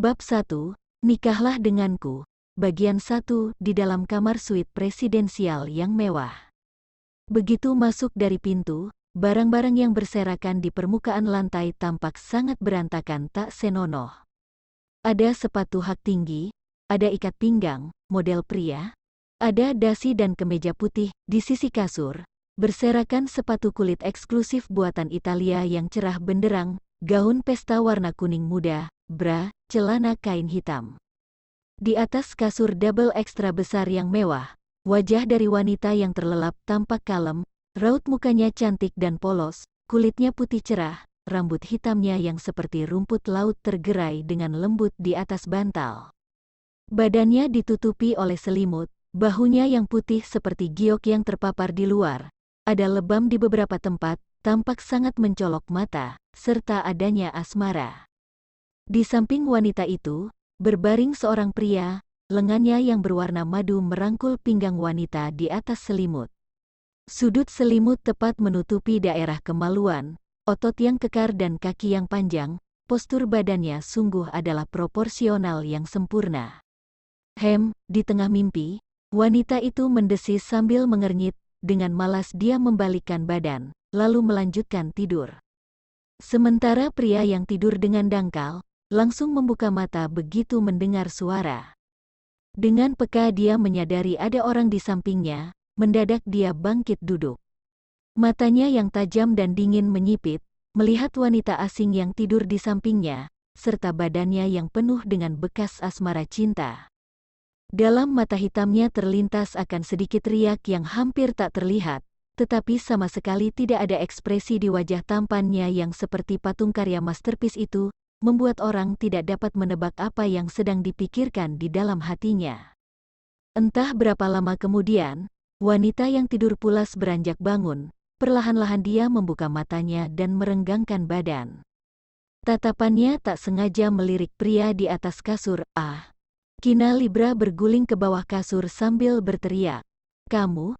Bab 1, Nikahlah Denganku, Bagian 1 di dalam kamar suite presidensial yang mewah. Begitu masuk dari pintu, barang-barang yang berserakan di permukaan lantai tampak sangat berantakan tak senonoh. Ada sepatu hak tinggi, ada ikat pinggang, model pria, ada dasi dan kemeja putih di sisi kasur, berserakan sepatu kulit eksklusif buatan Italia yang cerah benderang, gaun pesta warna kuning muda, bra, celana kain hitam. Di atas kasur double ekstra besar yang mewah, wajah dari wanita yang terlelap tampak kalem, raut mukanya cantik dan polos, kulitnya putih cerah, rambut hitamnya yang seperti rumput laut tergerai dengan lembut di atas bantal. Badannya ditutupi oleh selimut, bahunya yang putih seperti giok yang terpapar di luar, ada lebam di beberapa tempat, tampak sangat mencolok mata, serta adanya asmara. Di samping wanita itu, berbaring seorang pria, lengannya yang berwarna madu merangkul pinggang wanita di atas selimut. Sudut selimut tepat menutupi daerah kemaluan, otot yang kekar dan kaki yang panjang, postur badannya sungguh adalah proporsional yang sempurna. Di tengah mimpi, wanita itu mendesis sambil mengernyit, dengan malas dia membalikkan badan, lalu melanjutkan tidur. Sementara pria yang tidur dengan dangkal, langsung membuka mata begitu mendengar suara. Dengan peka dia menyadari ada orang di sampingnya, mendadak dia bangkit duduk. Matanya yang tajam dan dingin menyipit, melihat wanita asing yang tidur di sampingnya, serta badannya yang penuh dengan bekas asmara cinta. Dalam mata hitamnya terlintas akan sedikit riak yang hampir tak terlihat, tetapi sama sekali tidak ada ekspresi di wajah tampannya yang seperti patung karya masterpiece itu, membuat orang tidak dapat menebak apa yang sedang dipikirkan di dalam hatinya. Entah berapa lama kemudian, wanita yang tidur pulas beranjak bangun, perlahan-lahan dia membuka matanya dan merenggangkan badan. Tatapannya tak sengaja melirik pria di atas kasur. Kina Libra berguling ke bawah kasur sambil berteriak. Kamu,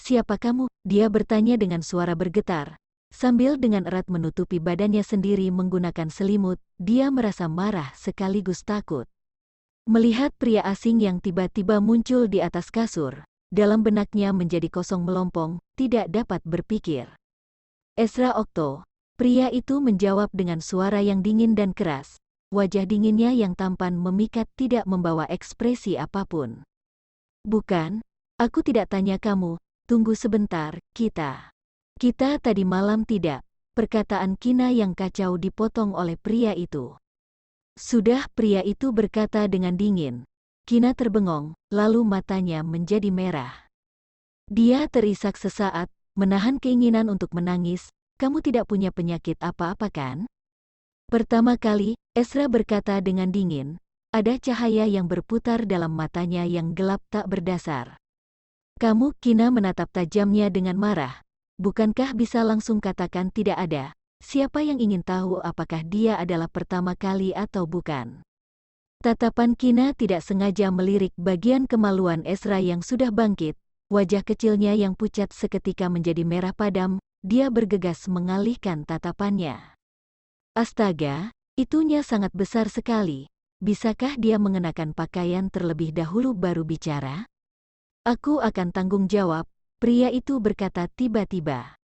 siapa kamu? Dia bertanya dengan suara bergetar. Sambil dengan erat menutupi badannya sendiri menggunakan selimut, dia merasa marah sekaligus takut. Melihat pria asing yang tiba-tiba muncul di atas kasur, dalam benaknya menjadi kosong melompong, tidak dapat berpikir. Ezra Octo, pria itu menjawab dengan suara yang dingin dan keras. Wajah dinginnya yang tampan memikat tidak membawa ekspresi apapun. Bukan, aku tidak tanya kamu, tunggu sebentar, kita tadi malam tidak, perkataan Kina yang kacau dipotong oleh pria itu. Sudah, pria itu berkata dengan dingin. Kina terbengong, lalu matanya menjadi merah. Dia terisak sesaat, menahan keinginan untuk menangis. Kamu tidak punya penyakit apa-apa kan? Pertama kali, Ezra berkata dengan dingin, ada cahaya yang berputar dalam matanya yang gelap tak berdasar. Kamu? Kina menatap tajamnya dengan marah. Bukankah bisa langsung katakan tidak ada? Siapa yang ingin tahu apakah dia adalah pertama kali atau bukan? Tatapan Kina tidak sengaja melirik bagian kemaluan Ezra yang sudah bangkit, wajah kecilnya yang pucat seketika menjadi merah padam, dia bergegas mengalihkan tatapannya. Astaga, itunya sangat besar sekali. Bisakah dia mengenakan pakaian terlebih dahulu baru bicara? Aku akan tanggung jawab, pria itu berkata tiba-tiba.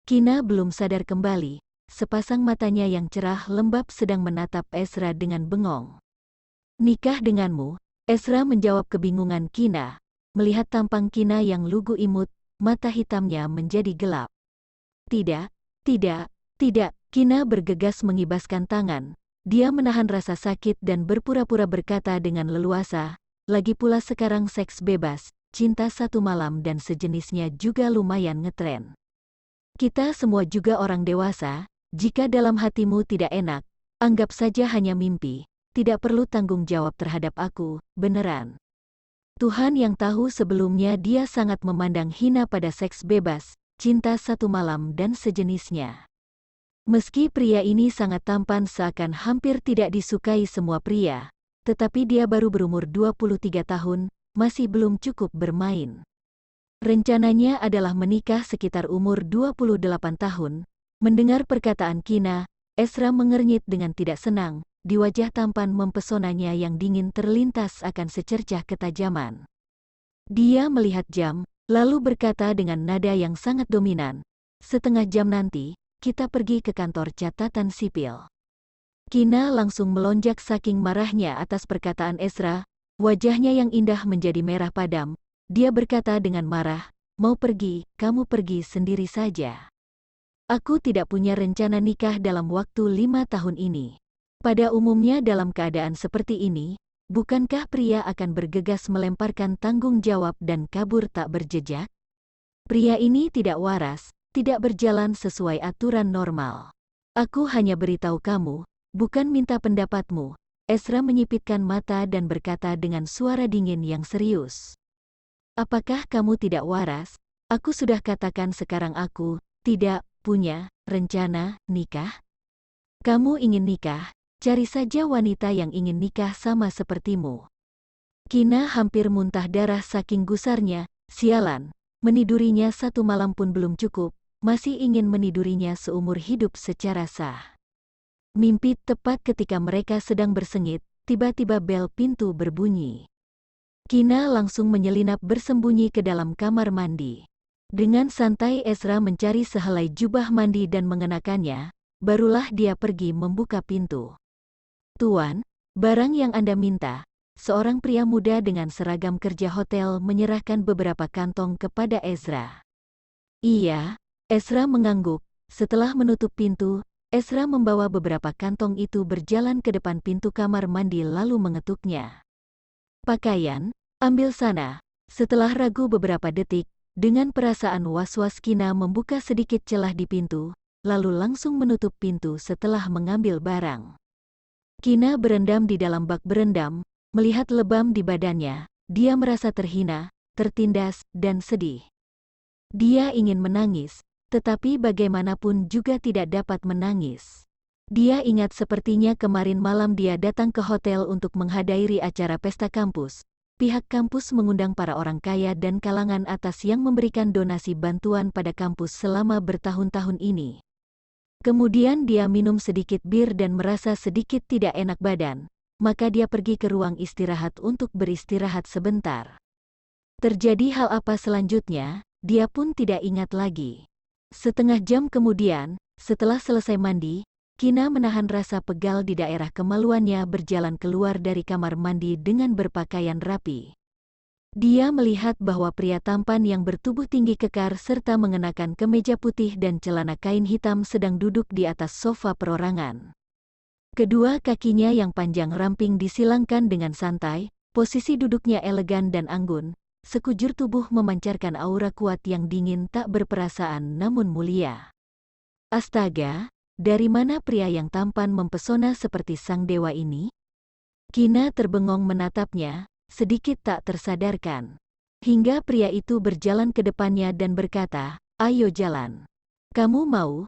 Kina belum sadar kembali. Sepasang matanya yang cerah lembab sedang menatap Ezra dengan bengong. Nikah denganmu, Ezra menjawab kebingungan Kina. Melihat tampang Kina yang lugu imut, mata hitamnya menjadi gelap. Tidak. Kina bergegas mengibaskan tangan. Dia menahan rasa sakit dan berpura-pura berkata dengan leluasa, lagi pula sekarang seks bebas, cinta satu malam dan sejenisnya juga lumayan ngetren. Kita semua juga orang dewasa, jika dalam hatimu tidak enak, anggap saja hanya mimpi, tidak perlu tanggung jawab terhadap aku, beneran. Tuhan yang tahu sebelumnya dia sangat memandang hina pada seks bebas, cinta satu malam dan sejenisnya. Meski pria ini sangat tampan seakan hampir tidak disukai semua pria, tetapi dia baru berumur 23 tahun, masih belum cukup bermain. Rencananya adalah menikah sekitar umur 28 tahun. Mendengar perkataan Kina, Ezra mengernyit dengan tidak senang, di wajah tampan mempesonanya yang dingin terlintas akan secercah ketajaman. Dia melihat jam, lalu berkata dengan nada yang sangat dominan, "Setengah jam nanti, kita pergi ke kantor catatan sipil." Kina langsung melonjak saking marahnya atas perkataan Ezra, wajahnya yang indah menjadi merah padam. Dia berkata dengan marah, "Mau pergi, kamu pergi sendiri saja. Aku tidak punya rencana nikah dalam waktu 5 tahun ini." Pada umumnya dalam keadaan seperti ini, bukankah pria akan bergegas melemparkan tanggung jawab dan kabur tak berjejak? Pria ini tidak waras, tidak berjalan sesuai aturan normal. "Aku hanya beritahu kamu, bukan minta pendapatmu." Ezra menyipitkan mata dan berkata dengan suara dingin yang serius. "Apakah kamu tidak waras? Aku sudah katakan sekarang aku tidak punya rencana nikah. Kamu ingin nikah, cari saja wanita yang ingin nikah sama sepertimu." Kina hampir muntah darah saking gusarnya. Sialan, menidurinya 1 malam pun belum cukup, masih ingin menidurinya seumur hidup secara sah. Mimpi tepat ketika mereka sedang bersengit, tiba-tiba bel pintu berbunyi. Kina langsung menyelinap bersembunyi ke dalam kamar mandi. Dengan santai Ezra mencari sehelai jubah mandi dan mengenakannya, barulah dia pergi membuka pintu. "Tuan, barang yang Anda minta." Seorang pria muda dengan seragam kerja hotel menyerahkan beberapa kantong kepada Ezra. "Iya." Ezra mengangguk. Setelah menutup pintu, Ezra membawa beberapa kantong itu berjalan ke depan pintu kamar mandi lalu mengetuknya. "Pakaian, ambil sana." Setelah ragu beberapa detik, dengan perasaan was-was Kina membuka sedikit celah di pintu, lalu langsung menutup pintu setelah mengambil barang. Kina berendam di dalam bak berendam, melihat lebam di badannya, dia merasa terhina, tertindas, dan sedih. Dia ingin menangis, tetapi bagaimanapun juga tidak dapat menangis. Dia ingat sepertinya kemarin malam dia datang ke hotel untuk menghadiri acara pesta kampus. Pihak kampus mengundang para orang kaya dan kalangan atas yang memberikan donasi bantuan pada kampus selama bertahun-tahun ini. Kemudian dia minum sedikit bir dan merasa sedikit tidak enak badan. Maka dia pergi ke ruang istirahat untuk beristirahat sebentar. Terjadi hal apa selanjutnya, dia pun tidak ingat lagi. Setengah jam kemudian, setelah selesai mandi, Kina menahan rasa pegal di daerah kemaluannya berjalan keluar dari kamar mandi dengan berpakaian rapi. Dia melihat bahwa pria tampan yang bertubuh tinggi kekar serta mengenakan kemeja putih dan celana kain hitam sedang duduk di atas sofa perorangan. Kedua kakinya yang panjang ramping disilangkan dengan santai, posisi duduknya elegan dan anggun, sekujur tubuh memancarkan aura kuat yang dingin tak berperasaan namun mulia. Astaga, dari mana pria yang tampan mempesona seperti sang dewa ini? Kina terbengong menatapnya, sedikit tak tersadarkan. Hingga pria itu berjalan ke depannya dan berkata, "Ayo jalan." "Kamu mau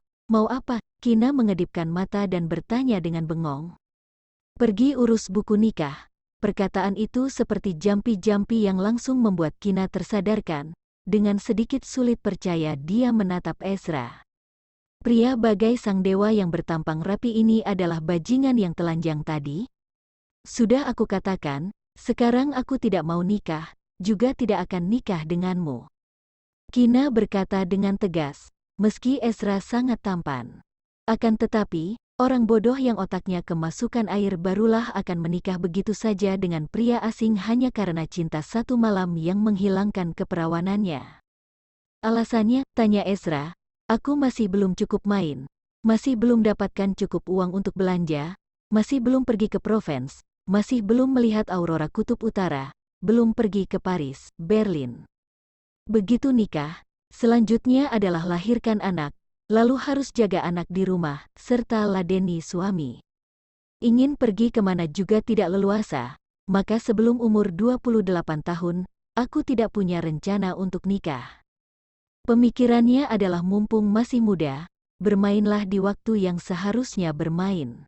apa?" Kina mengedipkan mata dan bertanya dengan bengong. "Pergi urus buku nikah." Perkataan itu seperti jampi-jampi yang langsung membuat Kina tersadarkan. Dengan sedikit sulit percaya dia menatap Ezra. Pria bagai sang dewa yang bertampang rapi ini adalah bajingan yang telanjang tadi? "Sudah aku katakan, sekarang aku tidak mau nikah, juga tidak akan nikah denganmu." Kina berkata dengan tegas, meski Ezra sangat tampan. Akan tetapi, orang bodoh yang otaknya kemasukan air barulah akan menikah begitu saja dengan pria asing hanya karena cinta 1 malam yang menghilangkan keperawanannya. "Alasannya?" tanya Ezra. "Aku masih belum cukup main, masih belum dapatkan cukup uang untuk belanja, masih belum pergi ke Provence, masih belum melihat aurora kutub utara, belum pergi ke Paris, Berlin. Begitu nikah, selanjutnya adalah lahirkan anak, lalu harus jaga anak di rumah, serta ladeni suami. Ingin pergi kemana juga tidak leluasa, maka sebelum umur 28 tahun, aku tidak punya rencana untuk nikah." Pemikirannya adalah mumpung masih muda, bermainlah di waktu yang seharusnya bermain.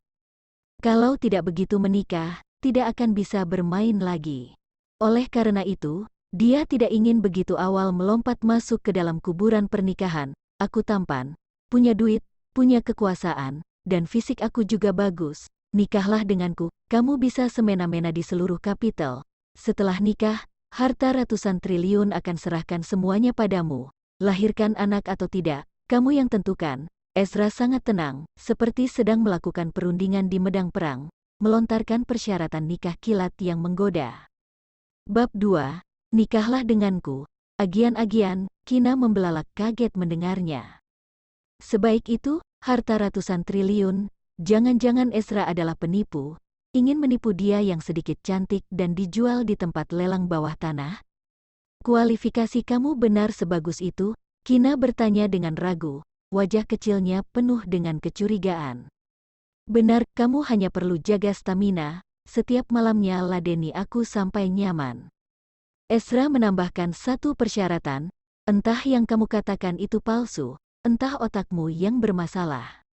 Kalau tidak begitu menikah, tidak akan bisa bermain lagi. Oleh karena itu, dia tidak ingin begitu awal melompat masuk ke dalam kuburan pernikahan. "Aku tampan, punya duit, punya kekuasaan, dan fisik aku juga bagus. Nikahlah denganku, kamu bisa semena-mena di seluruh kapital. Setelah nikah, harta ratusan triliun akan serahkan semuanya padamu. Lahirkan anak atau tidak, kamu yang tentukan. Ezra sangat tenang, seperti sedang melakukan perundingan di medang perang, melontarkan persyaratan nikah kilat yang menggoda. Bab 2. Nikahlah denganku. Agian-agian, Kina membelalak kaget mendengarnya. Sebaik itu, harta ratusan triliun, jangan-jangan Ezra adalah penipu, ingin menipu dia yang sedikit cantik dan dijual di tempat lelang bawah tanah? Kualifikasi kamu benar sebagus itu? Kina bertanya dengan ragu, wajah kecilnya penuh dengan kecurigaan. Benar, kamu hanya perlu jaga stamina, setiap malamnya ladeni aku sampai nyaman. Ezra menambahkan satu persyaratan, entah yang kamu katakan itu palsu, entah otakmu yang bermasalah.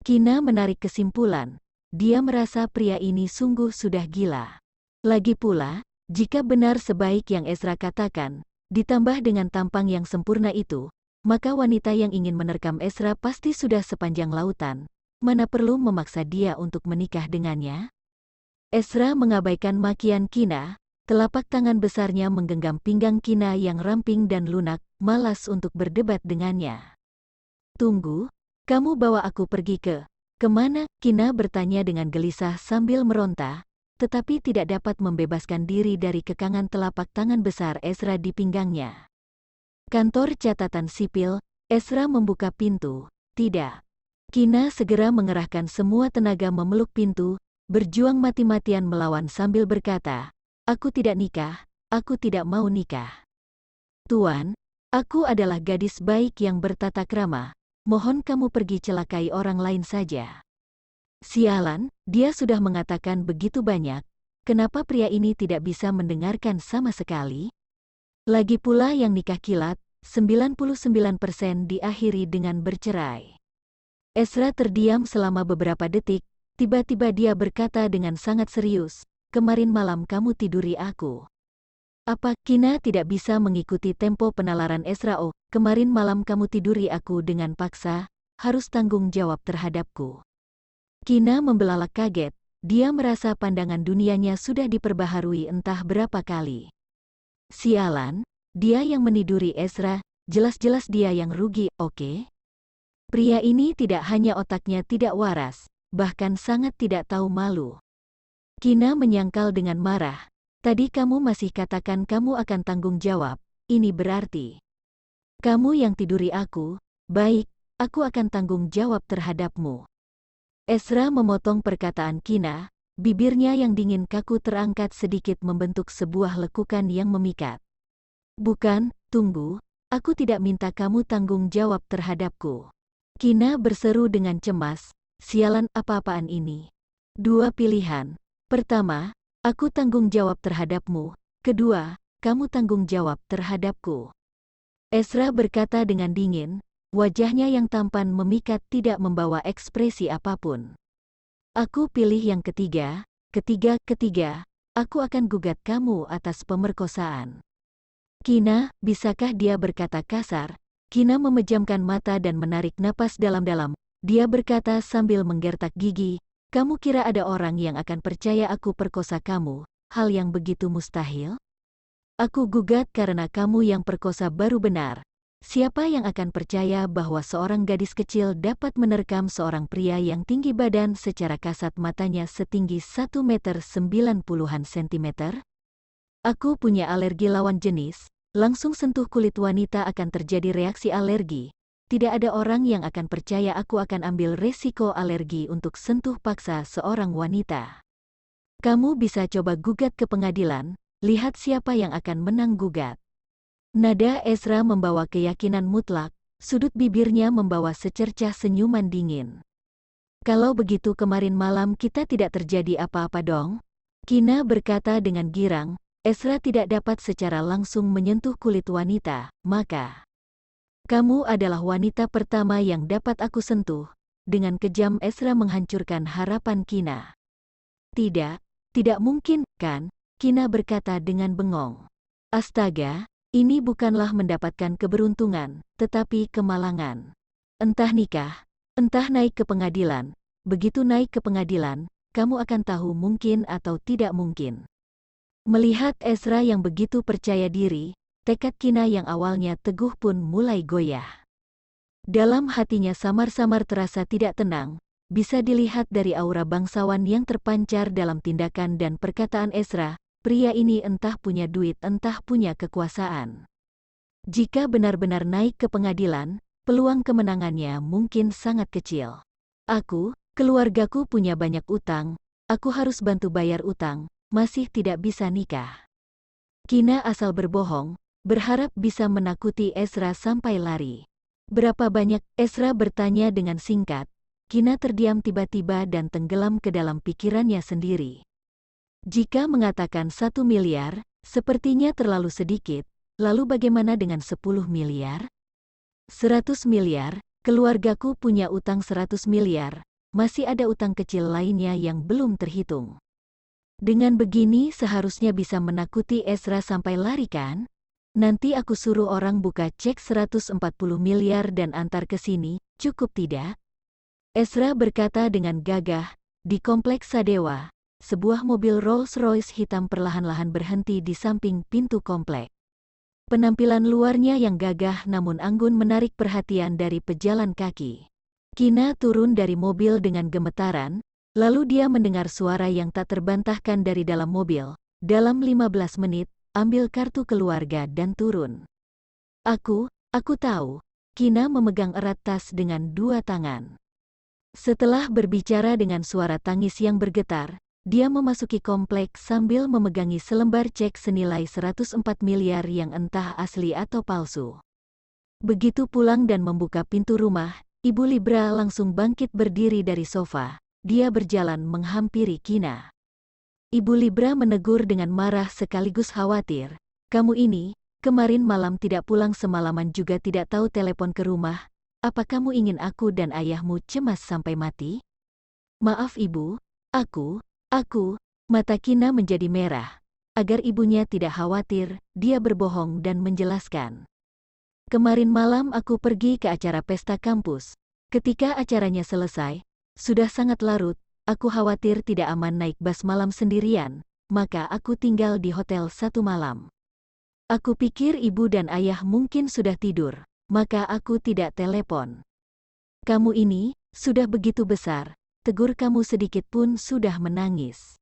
Kina menarik kesimpulan, dia merasa pria ini sungguh sudah gila. Lagi pula, jika benar sebaik yang Ezra katakan, ditambah dengan tampang yang sempurna itu, maka wanita yang ingin menerkam Ezra pasti sudah sepanjang lautan. Mana perlu memaksa dia untuk menikah dengannya? Ezra mengabaikan makian Kina, telapak tangan besarnya menggenggam pinggang Kina yang ramping dan lunak, malas untuk berdebat dengannya. Tunggu, kamu bawa aku pergi kemana? Kina bertanya dengan gelisah sambil meronta, tetapi tidak dapat membebaskan diri dari kekangan telapak tangan besar Ezra di pinggangnya. Kantor catatan sipil, Ezra membuka pintu. Tidak. Kina segera mengerahkan semua tenaga memeluk pintu, berjuang mati-matian melawan sambil berkata, aku tidak nikah, aku tidak mau nikah. Tuan, aku adalah gadis baik yang bertata krama, mohon kamu pergi celakai orang lain saja. Sialan, dia sudah mengatakan begitu banyak, kenapa pria ini tidak bisa mendengarkan sama sekali? Lagi pula yang nikah kilat, 99% diakhiri dengan bercerai. Ezra terdiam selama beberapa detik, tiba-tiba dia berkata dengan sangat serius, kemarin malam kamu tiduri aku. Apa? Kina tidak bisa mengikuti tempo penalaran Ezra. Oh, kemarin malam kamu tiduri aku dengan paksa, harus tanggung jawab terhadapku. Kina membelalak kaget, dia merasa pandangan dunianya sudah diperbaharui entah berapa kali. Sialan, dia yang meniduri Ezra, jelas-jelas dia yang rugi, oke? Pria ini tidak hanya otaknya tidak waras, bahkan sangat tidak tahu malu. Kina menyangkal dengan marah. Tadi kamu masih katakan kamu akan tanggung jawab, ini berarti kamu yang tiduri aku, baik, aku akan tanggung jawab terhadapmu. Ezra memotong perkataan Kina, bibirnya yang dingin kaku terangkat sedikit membentuk sebuah lekukan yang memikat. Bukan, tunggu, aku tidak minta kamu tanggung jawab terhadapku. Kina berseru dengan cemas, sialan apa-apaan ini? Dua pilihan, pertama, aku tanggung jawab terhadapmu, kedua, kamu tanggung jawab terhadapku. Ezra berkata dengan dingin, wajahnya yang tampan memikat tidak membawa ekspresi apapun. Aku pilih yang ketiga, aku akan gugat kamu atas pemerkosaan. Kina, bisakah dia berkata kasar? Kina memejamkan mata dan menarik napas dalam-dalam. Dia berkata sambil menggertak gigi, kamu kira ada orang yang akan percaya aku perkosa kamu, hal yang begitu mustahil? Aku gugat karena kamu yang perkosa baru benar. Siapa yang akan percaya bahwa seorang gadis kecil dapat menerkam seorang pria yang tinggi badan secara kasat matanya setinggi 1,90 cm? Aku punya alergi lawan jenis, langsung sentuh kulit wanita akan terjadi reaksi alergi. Tidak ada orang yang akan percaya aku akan ambil resiko alergi untuk sentuh paksa seorang wanita. Kamu bisa coba gugat ke pengadilan, lihat siapa yang akan menang gugat. Nada Ezra membawa keyakinan mutlak, sudut bibirnya membawa secercah senyuman dingin. Kalau begitu kemarin malam kita tidak terjadi apa-apa dong? Kina berkata dengan girang, Ezra tidak dapat secara langsung menyentuh kulit wanita, maka kamu adalah wanita pertama yang dapat aku sentuh. Dengan kejam Ezra menghancurkan harapan Kina. Tidak mungkin, kan? Kina berkata dengan bengong. Astaga, ini bukanlah mendapatkan keberuntungan, tetapi kemalangan. Entah nikah, entah naik ke pengadilan, begitu naik ke pengadilan, kamu akan tahu mungkin atau tidak mungkin. Melihat Ezra yang begitu percaya diri, tekad Kina yang awalnya teguh pun mulai goyah. Dalam hatinya samar-samar terasa tidak tenang, bisa dilihat dari aura bangsawan yang terpancar dalam tindakan dan perkataan Ezra, pria ini entah punya duit entah punya kekuasaan. Jika benar-benar naik ke pengadilan, peluang kemenangannya mungkin sangat kecil. Keluargaku punya banyak utang, aku harus bantu bayar utang, masih tidak bisa nikah. Kina asal berbohong, berharap bisa menakuti Ezra sampai lari. Berapa banyak? Ezra bertanya dengan singkat. Kina terdiam tiba-tiba dan tenggelam ke dalam pikirannya sendiri. Jika mengatakan 1 miliar, sepertinya terlalu sedikit, lalu bagaimana dengan 10 miliar? 100 miliar, keluargaku punya utang 100 miliar, masih ada utang kecil lainnya yang belum terhitung. Dengan begini seharusnya bisa menakuti Ezra sampai lari kan? Nanti aku suruh orang buka cek 140 miliar dan antar ke sini, cukup tidak? Ezra berkata dengan gagah. Di kompleks Sadewa, sebuah mobil Rolls-Royce hitam perlahan-lahan berhenti di samping pintu komplek. Penampilan luarnya yang gagah namun anggun menarik perhatian dari pejalan kaki. Kina turun dari mobil dengan gemetaran, lalu dia mendengar suara yang tak terbantahkan dari dalam mobil. Dalam 15 menit, ambil kartu keluarga dan turun. Aku tahu. Kina memegang erat tas dengan dua tangan. Setelah berbicara dengan suara tangis yang bergetar, dia memasuki kompleks sambil memegangi selembar cek senilai 104 miliar yang entah asli atau palsu. Begitu pulang dan membuka pintu rumah, Ibu Libra langsung bangkit berdiri dari sofa. Dia berjalan menghampiri Kina. Ibu Libra menegur dengan marah sekaligus khawatir. Kamu ini, kemarin malam tidak pulang semalaman juga tidak tahu telepon ke rumah. Apa kamu ingin aku dan ayahmu cemas sampai mati? Maaf ibu, aku, mata Kina menjadi merah. Agar ibunya tidak khawatir, dia berbohong dan menjelaskan. Kemarin malam aku pergi ke acara pesta kampus. Ketika acaranya selesai, sudah sangat larut, aku khawatir tidak aman naik bus malam sendirian, maka aku tinggal di hotel 1 malam. Aku pikir ibu dan ayah mungkin sudah tidur, maka aku tidak telepon. Kamu ini, sudah begitu besar, tegur kamu sedikit pun sudah menangis.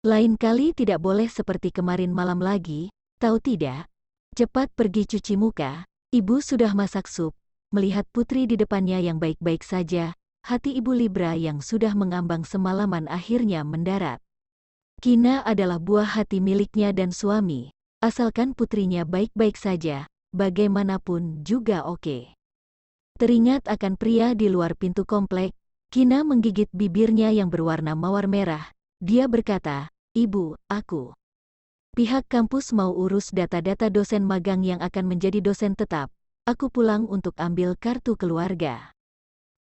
Lain kali tidak boleh seperti kemarin malam lagi, tahu tidak? Cepat pergi cuci muka. Ibu sudah masak sup. Melihat putri di depannya yang baik-baik saja, hati Ibu Libra yang sudah mengambang semalaman akhirnya mendarat. Kina adalah buah hati miliknya dan suami. Asalkan putrinya baik-baik saja, bagaimanapun juga oke. Teringat akan pria di luar pintu komplek, Kina menggigit bibirnya yang berwarna mawar merah. Dia berkata, Ibu, pihak kampus mau urus data-data dosen magang yang akan menjadi dosen tetap. Aku pulang untuk ambil kartu keluarga.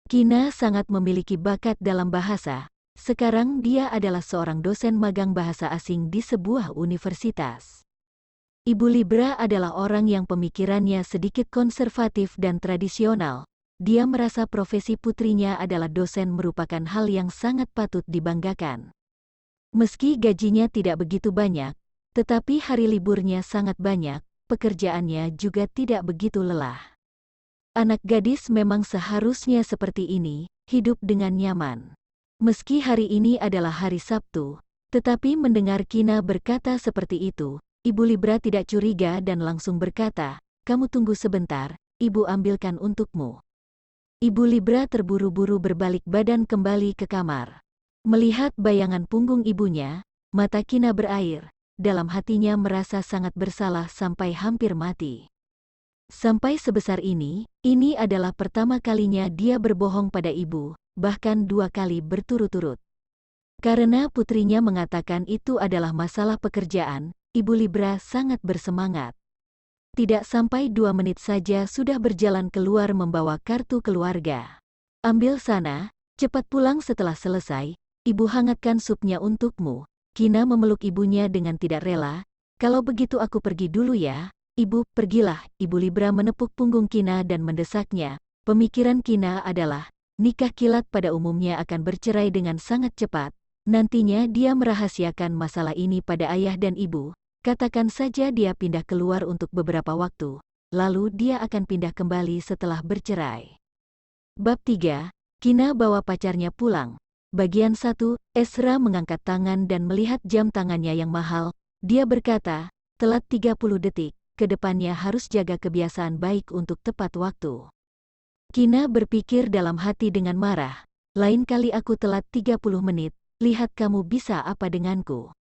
Kina sangat memiliki bakat dalam bahasa. Sekarang dia adalah seorang dosen magang bahasa asing di sebuah universitas. Ibu Libra adalah orang yang pemikirannya sedikit konservatif dan tradisional. Dia merasa profesi putrinya adalah dosen merupakan hal yang sangat patut dibanggakan. Meski gajinya tidak begitu banyak, tetapi hari liburnya sangat banyak, pekerjaannya juga tidak begitu lelah. Anak gadis memang seharusnya seperti ini, hidup dengan nyaman. Meski hari ini adalah hari Sabtu, tetapi mendengar Kina berkata seperti itu, Ibu Libra tidak curiga dan langsung berkata, kamu tunggu sebentar, Ibu ambilkan untukmu. Ibu Libra terburu-buru berbalik badan kembali ke kamar. Melihat bayangan punggung ibunya, mata Kina berair. Dalam hatinya merasa sangat bersalah sampai hampir mati. Sampai sebesar ini adalah pertama kalinya dia berbohong pada ibu, bahkan 2 kali berturut-turut. Karena putrinya mengatakan itu adalah masalah pekerjaan, Ibu Libra sangat bersemangat. Tidak sampai 2 menit saja sudah berjalan keluar membawa kartu keluarga. Ambil sana, cepat pulang setelah selesai, ibu hangatkan supnya untukmu. Kina memeluk ibunya dengan tidak rela. Kalau begitu aku pergi dulu ya, ibu. Pergilah. Ibu Libra menepuk punggung Kina dan mendesaknya. Pemikiran Kina adalah, nikah kilat pada umumnya akan bercerai dengan sangat cepat. Nantinya dia merahasiakan masalah ini pada ayah dan ibu. Katakan saja dia pindah keluar untuk beberapa waktu, lalu dia akan pindah kembali setelah bercerai. Bab 3. Kina bawa pacarnya pulang. Bagian 1. Ezra mengangkat tangan dan melihat jam tangannya yang mahal. Dia berkata, telat 30 detik, kedepannya harus jaga kebiasaan baik untuk tepat waktu. Kina berpikir dalam hati dengan marah, lain kali aku telat 30 menit, lihat kamu bisa apa denganku.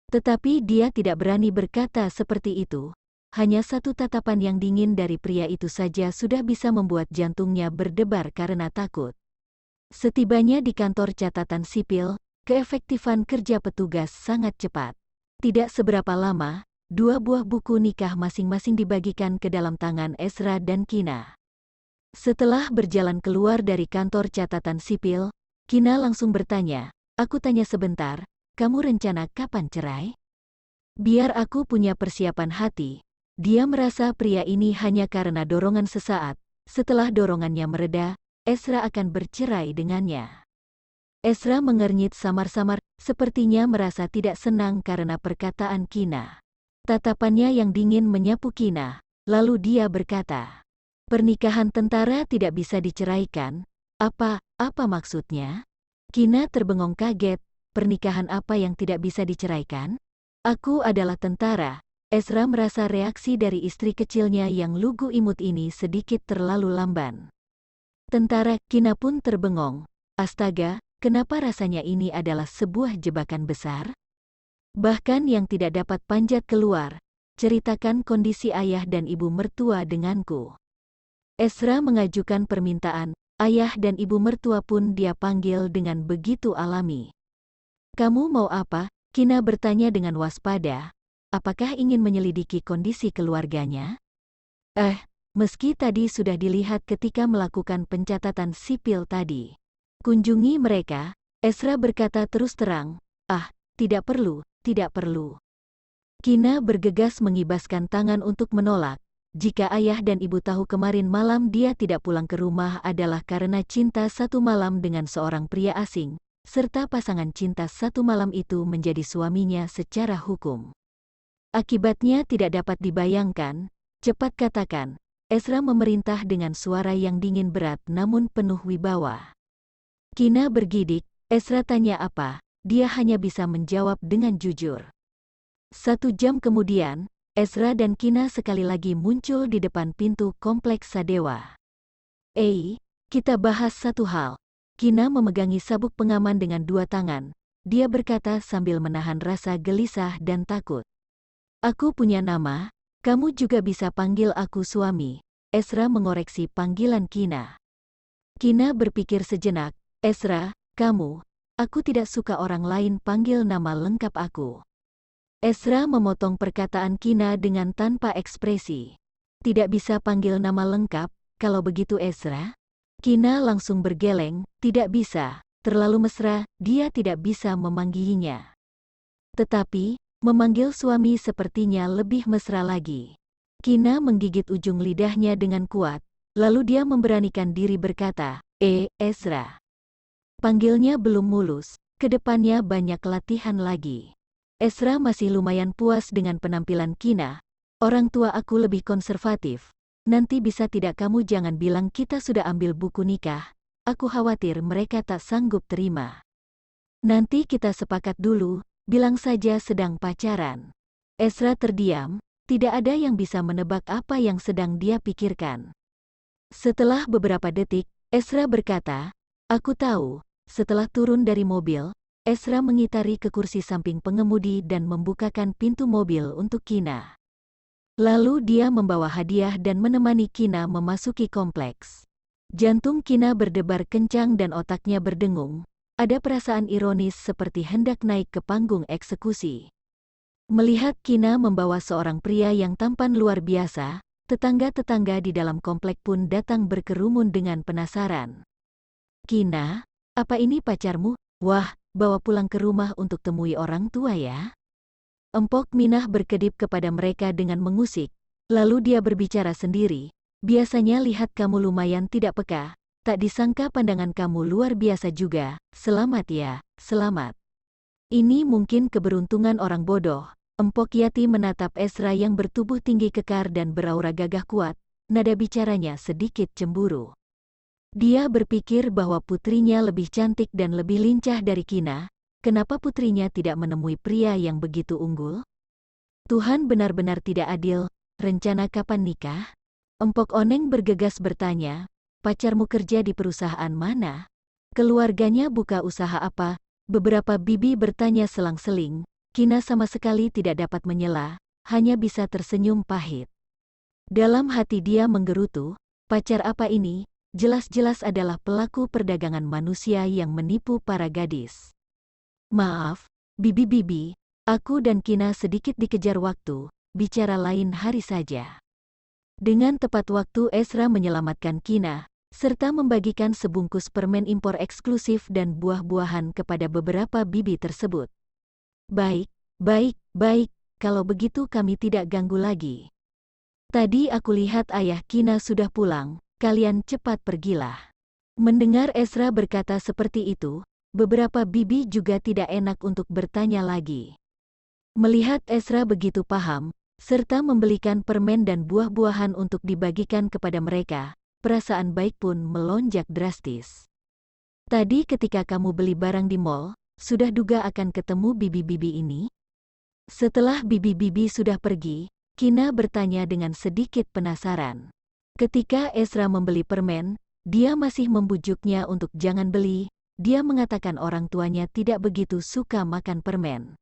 Tetapi dia tidak berani berkata seperti itu. Hanya satu tatapan yang dingin dari pria itu saja sudah bisa membuat jantungnya berdebar karena takut. Setibanya di kantor catatan sipil, keefektifan kerja petugas sangat cepat. Tidak seberapa lama, 2 buah buku nikah masing-masing dibagikan ke dalam tangan Ezra dan Kina. Setelah berjalan keluar dari kantor catatan sipil, Kina langsung bertanya, "Aku tanya sebentar, kamu rencana kapan cerai?" Biar aku punya persiapan hati. Dia merasa pria ini hanya karena dorongan sesaat. Setelah dorongannya mereda, Ezra akan bercerai dengannya. Ezra mengernyit samar-samar, sepertinya merasa tidak senang karena perkataan Kina. Tatapannya yang dingin menyapu Kina, lalu dia berkata, "Pernikahan tentara tidak bisa diceraikan? Apa maksudnya?" Kina terbengong kaget, pernikahan apa yang tidak bisa diceraikan? Aku adalah tentara. Ezra merasa reaksi dari istri kecilnya yang lugu imut ini sedikit terlalu lamban. Tentara, Kina pun terbengong. Astaga, kenapa rasanya ini adalah sebuah jebakan besar? Bahkan yang tidak dapat panjat keluar, ceritakan kondisi ayah dan ibu mertua denganku. Ezra mengajukan permintaan, ayah dan ibu mertua pun dia panggil dengan begitu alami. "Kamu mau apa?" Kina bertanya dengan waspada. Apakah ingin menyelidiki kondisi keluarganya? Meski tadi sudah dilihat ketika melakukan pencatatan sipil tadi. Kunjungi mereka, Ezra berkata terus terang. Tidak perlu, tidak perlu. Kina bergegas mengibaskan tangan untuk menolak. Jika ayah dan ibu tahu kemarin malam dia tidak pulang ke rumah adalah karena cinta satu malam dengan seorang pria asing, serta pasangan cinta satu malam itu menjadi suaminya secara hukum. Akibatnya tidak dapat dibayangkan. Cepat katakan, Ezra memerintah dengan suara yang dingin berat namun penuh wibawa. Kina bergidik, Ezra tanya apa, dia hanya bisa menjawab dengan jujur. 1 jam kemudian, Ezra dan Kina sekali lagi muncul di depan pintu kompleks Sadewa. Kita bahas satu hal. Kina memegangi sabuk pengaman dengan 2 tangan. Dia berkata sambil menahan rasa gelisah dan takut. "Aku punya nama, kamu juga bisa panggil aku suami." Ezra mengoreksi panggilan Kina. Kina berpikir sejenak, "Ezra, aku tidak suka orang lain panggil nama lengkap aku." Ezra memotong perkataan Kina dengan tanpa ekspresi. "Tidak bisa panggil nama lengkap, kalau begitu Ezra?" Kina langsung bergeleng, "Tidak bisa, terlalu mesra, dia tidak bisa memanggilnya. Tetapi, memanggil suami sepertinya lebih mesra lagi." Kina menggigit ujung lidahnya dengan kuat, lalu dia memberanikan diri berkata, Ezra. Panggilnya belum mulus, kedepannya banyak latihan lagi." Ezra masih lumayan puas dengan penampilan Kina. "Orang tua aku lebih konservatif. Nanti bisa tidak kamu jangan bilang kita sudah ambil buku nikah. Aku khawatir mereka tak sanggup terima. Nanti kita sepakat dulu. Bilang saja sedang pacaran." Ezra terdiam, tidak ada yang bisa menebak apa yang sedang dia pikirkan. Setelah beberapa detik, Ezra berkata, "Aku tahu." Setelah turun dari mobil, Ezra mengitari ke kursi samping pengemudi dan membukakan pintu mobil untuk Kina. Lalu dia membawa hadiah dan menemani Kina memasuki kompleks. Jantung Kina berdebar kencang dan otaknya berdengung. Ada perasaan ironis seperti hendak naik ke panggung eksekusi. Melihat Kina membawa seorang pria yang tampan luar biasa, tetangga-tetangga di dalam komplek pun datang berkerumun dengan penasaran. "Kina, apa ini pacarmu? Wah, bawa pulang ke rumah untuk temui orang tua ya?" Empok Minah berkedip kepada mereka dengan mengusik, lalu dia berbicara sendiri. "Biasanya lihat kamu lumayan tidak peka, tak disangka pandangan kamu luar biasa juga. Selamat ya, selamat. Ini mungkin keberuntungan orang bodoh. Empok Yati menatap Ezra yang bertubuh tinggi kekar dan beraura gagah kuat, nada bicaranya sedikit cemburu. Dia berpikir bahwa putrinya lebih cantik dan lebih lincah dari Kina. Kenapa putrinya tidak menemui pria yang begitu unggul? Tuhan benar-benar tidak adil. Rencana kapan nikah? Empok Oneng bergegas bertanya, pacarmu kerja di perusahaan mana? Keluarganya buka usaha apa? Beberapa bibi bertanya selang-seling. Kina sama sekali tidak dapat menyela, hanya bisa tersenyum pahit. Dalam hati dia menggerutu, pacar apa ini? Jelas-jelas adalah pelaku perdagangan manusia yang menipu para gadis. Maaf, bibi-bibi, aku dan Kina sedikit dikejar waktu, bicara lain hari saja. Dengan tepat waktu Ezra menyelamatkan Kina, serta membagikan sebungkus permen impor eksklusif dan buah-buahan kepada beberapa bibi tersebut. Baik, kalau begitu kami tidak ganggu lagi. Tadi aku lihat ayah Kina sudah pulang, kalian cepat pergilah. Mendengar Ezra berkata seperti itu, beberapa bibi juga tidak enak untuk bertanya lagi. Melihat Ezra begitu paham, serta membelikan permen dan buah-buahan untuk dibagikan kepada mereka, perasaan baik pun melonjak drastis. Tadi ketika kamu beli barang di mall, sudah duga akan ketemu bibi-bibi ini? Setelah bibi-bibi sudah pergi, Kina bertanya dengan sedikit penasaran. Ketika Ezra membeli permen, dia masih membujuknya untuk jangan beli. Dia mengatakan orang tuanya tidak begitu suka makan permen.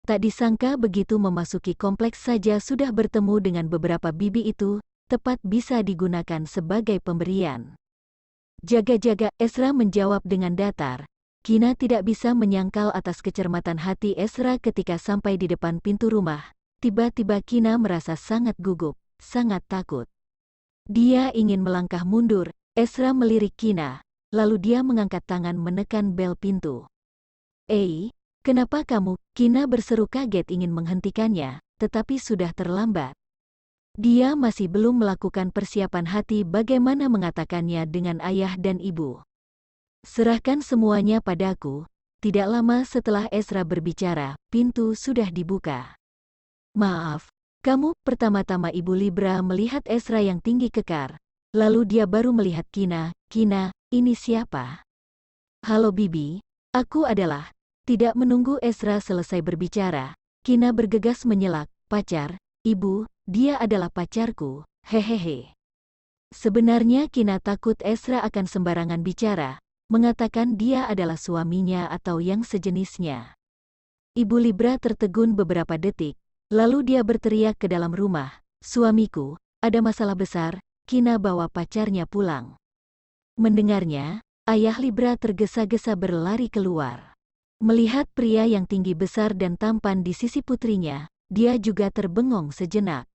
Tak disangka begitu memasuki kompleks saja sudah bertemu dengan beberapa bibi itu, tepat bisa digunakan sebagai pemberian. Jaga-jaga, Ezra menjawab dengan datar. Kina tidak bisa menyangkal atas kecermatan hati Ezra ketika sampai di depan pintu rumah. Tiba-tiba Kina merasa sangat gugup, sangat takut. Dia ingin melangkah mundur, Ezra melirik Kina, lalu dia mengangkat tangan menekan bel pintu. Kenapa kamu? Kina berseru kaget ingin menghentikannya, tetapi sudah terlambat. Dia masih belum melakukan persiapan hati bagaimana mengatakannya dengan ayah dan ibu. Serahkan semuanya padaku. Tidak lama setelah Ezra berbicara, pintu sudah dibuka. Maaf, kamu? Pertama-tama Ibu Libra melihat Ezra yang tinggi kekar. Lalu dia baru melihat Kina. Kina, ini siapa? Halo Bibi, aku adalah... Tidak menunggu Ezra selesai berbicara, Kina bergegas menyelak, pacar, ibu, dia adalah pacarku, hehehe. Sebenarnya Kina takut Ezra akan sembarangan bicara, mengatakan dia adalah suaminya atau yang sejenisnya. Ibu Libra tertegun beberapa detik, lalu dia berteriak ke dalam rumah, suamiku, ada masalah besar, Kina bawa pacarnya pulang. Mendengarnya, ayah Libra tergesa-gesa berlari keluar. Melihat pria yang tinggi besar dan tampan di sisi putrinya, dia juga terbengong sejenak.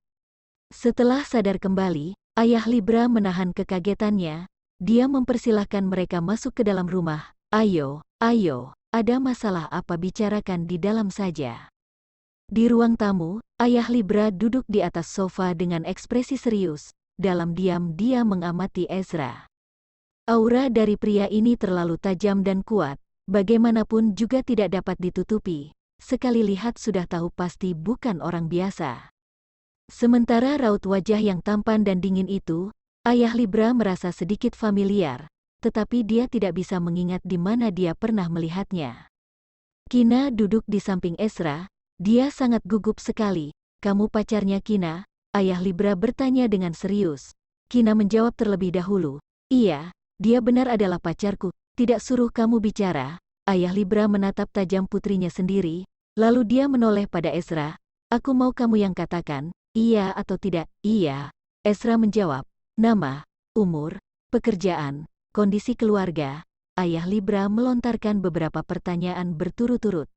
Setelah sadar kembali, ayah Libra menahan kekagetannya. Dia mempersilahkan mereka masuk ke dalam rumah. Ayo, ada masalah apa, bicarakan di dalam saja. Di ruang tamu, ayah Libra duduk di atas sofa dengan ekspresi serius. Dalam diam dia mengamati Ezra. Aura dari pria ini terlalu tajam dan kuat. Bagaimanapun juga tidak dapat ditutupi, sekali lihat sudah tahu pasti bukan orang biasa. Sementara raut wajah yang tampan dan dingin itu, ayah Libra merasa sedikit familiar, tetapi dia tidak bisa mengingat di mana dia pernah melihatnya. Kina duduk di samping Ezra, dia sangat gugup sekali. Kamu pacarnya Kina? Ayah Libra bertanya dengan serius. Kina menjawab terlebih dahulu, iya, dia benar adalah pacarku. Tidak suruh kamu bicara. Ayah Libra menatap tajam putrinya sendiri, lalu dia menoleh pada Ezra. Aku mau kamu yang katakan, iya atau tidak. Iya, Ezra menjawab. Nama, umur, pekerjaan, kondisi keluarga. Ayah Libra melontarkan beberapa pertanyaan berturut-turut.